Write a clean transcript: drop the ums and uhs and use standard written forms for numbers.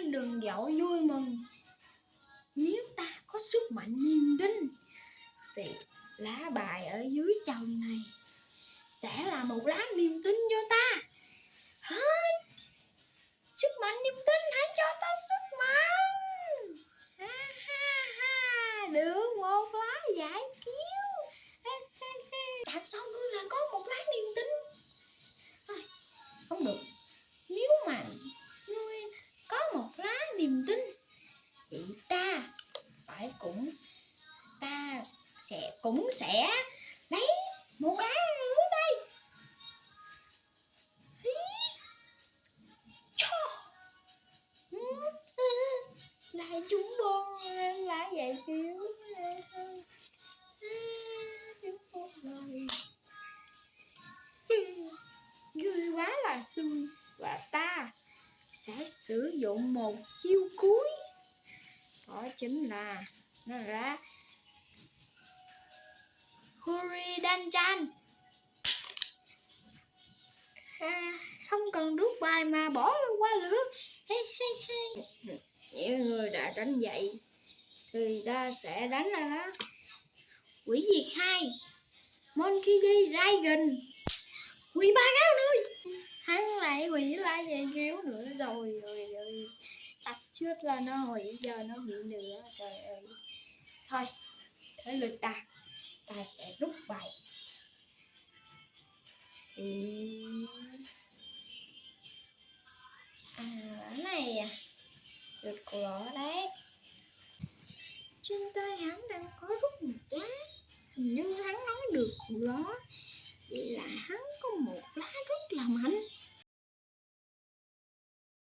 xin đừng vội vui mừng. Nếu ta có sức mạnh niềm tin thì lá bài ở dưới chồng này sẽ là một lá niềm tin cho ta. Hả? Sức mạnh niềm tin, hãy cho ta sức mạnh. Ha, ha, ha. Được một lá giải cứu. Tại sao ngươi lại có một lá niềm tin? Không được. Nếu mà ngươi có một lá niềm tin thì ta cũng sẽ lấy một lá nữa đây. Lại trúng bom lá giải cứu. Vui quá là xui. Và ta sẽ sử dụng một chiêu cuối, đó chính là nó ra Huridanchan. Không cần rút bài mà bỏ luôn qua lượt. Nếu người đã đánh vậy thì ta sẽ đánh ra đó Hủy diệt 2 Monkey Dragon. Hủy 3 cáo nữa. Hắn lại hủy lá giải cứu nữa rồi. Tập trước là nó hủy, giờ nó hủy nữa. Trời ơi. Thôi, tới lượt ta sẽ rút bài. Cái này được của đấy. Trên tay hắn đang có rút một lá. Hình như hắn nói được của đó. Vậy là hắn có một lá rất là mạnh.